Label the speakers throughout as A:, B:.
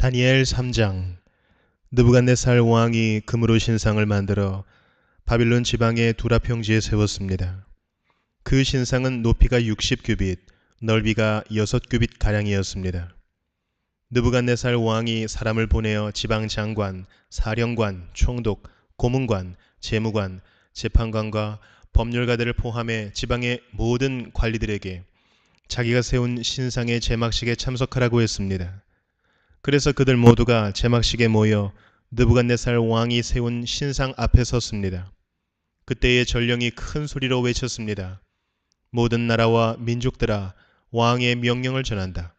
A: 다니엘 3장. 느부갓네살 왕이 금으로 신상을 만들어 바빌론 지방의 두라 평지에 세웠습니다. 그 신상은 높이가 60규빗, 넓이가 6규빗 가량이었습니다. 느부갓네살 왕이 사람을 보내어 지방 장관, 사령관, 총독, 고문관, 재무관, 재판관과 법률가들을 포함해 지방의 모든 관리들에게 자기가 세운 신상의 제막식에 참석하라고 했습니다. 그래서 그들 모두가 제막식에 모여 느부갓네살 왕이 세운 신상 앞에 섰습니다. 그때의 전령이 큰 소리로 외쳤습니다. 모든 나라와 민족들아, 왕의 명령을 전한다.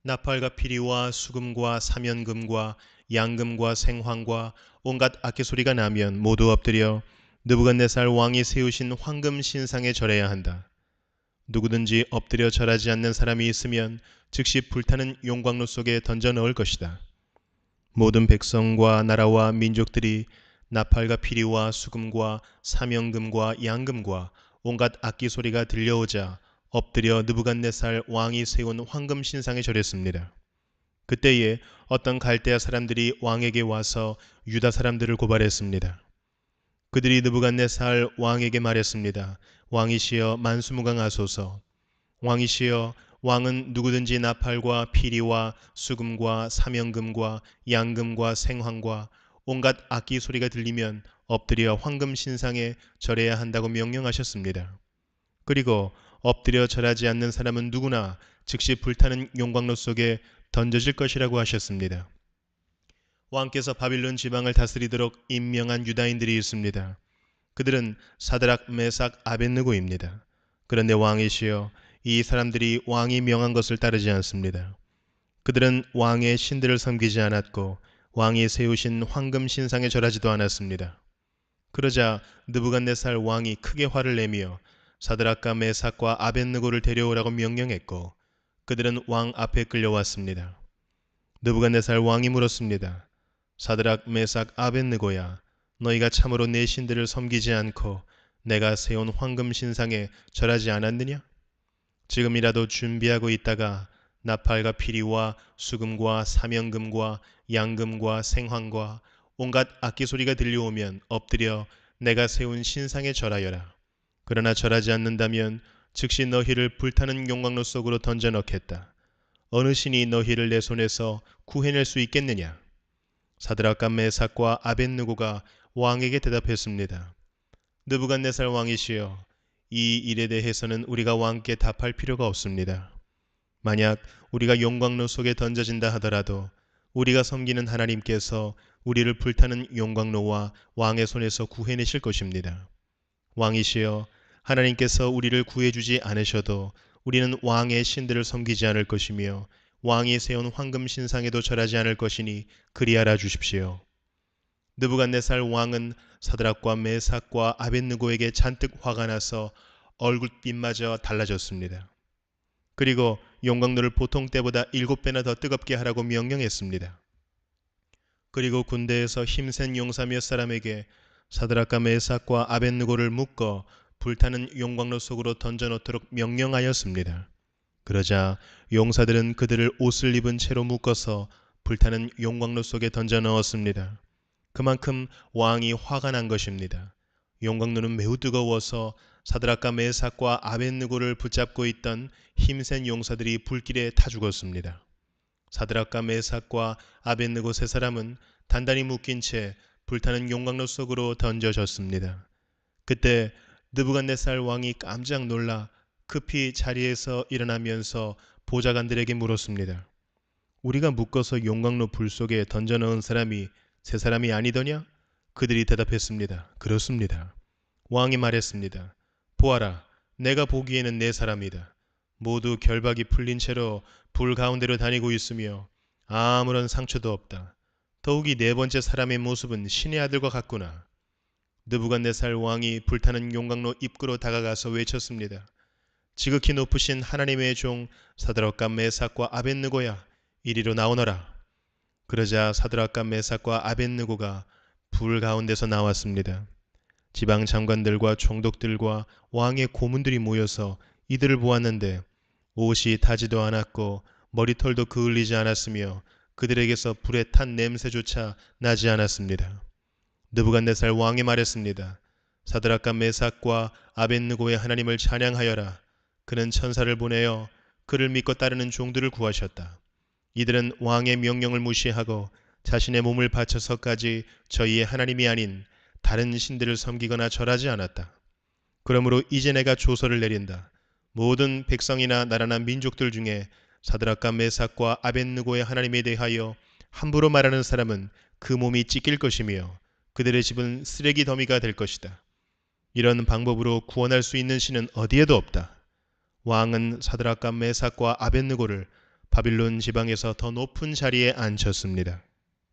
A: 나팔과 피리와 수금과 사면금과 양금과 생황과 온갖 악기소리가 나면 모두 엎드려 느부갓네살 왕이 세우신 황금 신상에 절해야 한다. 누구든지 엎드려 절하지 않는 사람이 있으면 즉시 불타는 용광로 속에 던져 넣을 것이다. 모든 백성과 나라와 민족들이 나팔과 피리와 수금과 사명금과 양금과 온갖 악기 소리가 들려오자 엎드려 느부갓네살 왕이 세운 황금 신상에 절했습니다. 그때에 어떤 갈대아 사람들이 왕에게 와서 유다 사람들을 고발했습니다. 그들이 느부갓네살 왕에게 말했습니다. 왕이시여 만수무강하소서. 왕이시여, 왕은 누구든지 나팔과 피리와 수금과 사명금과 양금과 생황과 온갖 악기 소리가 들리면 엎드려 황금 신상에 절해야 한다고 명령하셨습니다. 그리고 엎드려 절하지 않는 사람은 누구나 즉시 불타는 용광로 속에 던져질 것이라고 하셨습니다. 왕께서 바빌론 지방을 다스리도록 임명한 유다인들이 있습니다. 그들은 사드락, 메삭, 아벳느고입니다. 그런데 왕이시여, 이 사람들이 왕이 명한 것을 따르지 않습니다. 그들은 왕의 신들을 섬기지 않았고 왕이 세우신 황금 신상에 절하지도 않았습니다. 그러자 느부갓네살 왕이 크게 화를 내며 사드락과 메삭과 아벳느고를 데려오라고 명령했고 그들은 왕 앞에 끌려왔습니다. 느부갓네살 왕이 물었습니다. 사드락, 메삭, 아벳느고야, 너희가 참으로 내 신들을 섬기지 않고 내가 세운 황금 신상에 절하지 않았느냐? 지금이라도 준비하고 있다가 나팔과 피리와 수금과 사명금과 양금과 생황과 온갖 악기 소리가 들려오면 엎드려 내가 세운 신상에 절하여라. 그러나 절하지 않는다면 즉시 너희를 불타는 용광로 속으로 던져 넣겠다. 어느 신이 너희를 내 손에서 구해낼 수 있겠느냐? 사드락과 메삭과 아벳느고가 왕에게 대답했습니다. 느부갓네살 왕이시여, 이 일에 대해서는 우리가 왕께 답할 필요가 없습니다. 만약 우리가 용광로 속에 던져진다 하더라도 우리가 섬기는 하나님께서 우리를 불타는 용광로와 왕의 손에서 구해내실 것입니다. 왕이시여, 하나님께서 우리를 구해주지 않으셔도 우리는 왕의 신들을 섬기지 않을 것이며 왕이 세운 황금 신상에도 절하지 않을 것이니 그리 알아 주십시오. 느부갓네살 왕은 사드락과 메삭과 아벳느고에게 잔뜩 화가 나서 얼굴빛마저 달라졌습니다. 그리고 용광로를 보통 때보다 7배나 더 뜨겁게 하라고 명령했습니다. 그리고 군대에서 힘센 용사 몇 사람에게 사드락과 메삭과 아벳느고를 묶어 불타는 용광로 속으로 던져놓도록 명령하였습니다. 그러자 용사들은 그들을 옷을 입은 채로 묶어서 불타는 용광로 속에 던져 넣었습니다. 그만큼 왕이 화가 난 것입니다. 용광로는 매우 뜨거워서 사드락과 메삭과 아벳느고를 붙잡고 있던 힘센 용사들이 불길에 타 죽었습니다. 사드락과 메삭과 아벳느고 세 사람은 단단히 묶인 채 불타는 용광로 속으로 던져졌습니다. 그때 느부갓네살 왕이 깜짝 놀라 급히 자리에서 일어나면서 보좌관들에게 물었습니다. 우리가 묶어서 용광로 불 속에 던져 넣은 사람이 세 사람이 아니더냐? 그들이 대답했습니다. 그렇습니다. 왕이 말했습니다. 보아라, 내가 보기에는 네 사람이다. 모두 결박이 풀린 채로 불 가운데로 다니고 있으며 아무런 상처도 없다. 더욱이 네 번째 사람의 모습은 신의 아들과 같구나. 느부갓네살 왕이 불타는 용광로 입구로 다가가서 외쳤습니다. 지극히 높으신 하나님의 종 사드락과 메삭과 아벳느고야, 이리로 나오너라. 그러자 사드락과 메삭과 아벳느고가 불 가운데서 나왔습니다. 지방 장관들과 총독들과 왕의 고문들이 모여서 이들을 보았는데 옷이 타지도 않았고 머리털도 그을리지 않았으며 그들에게서 불에 탄 냄새조차 나지 않았습니다. 느부갓네살 왕이 말했습니다. 사드락과 메삭과 아벳느고의 하나님을 찬양하여라. 그는 천사를 보내어 그를 믿고 따르는 종들을 구하셨다. 이들은 왕의 명령을 무시하고 자신의 몸을 바쳐서까지 저희의 하나님이 아닌 다른 신들을 섬기거나 절하지 않았다. 그러므로 이제 내가 조서를 내린다. 모든 백성이나 나라나 민족들 중에 사드락과 메삭과 아벳느고의 하나님에 대하여 함부로 말하는 사람은 그 몸이 찢길 것이며 그들의 집은 쓰레기 더미가 될 것이다. 이런 방법으로 구원할 수 있는 신은 어디에도 없다. 왕은 사드락과 메삭과 아벳느고를 바빌론 지방에서 더 높은 자리에 앉혔습니다.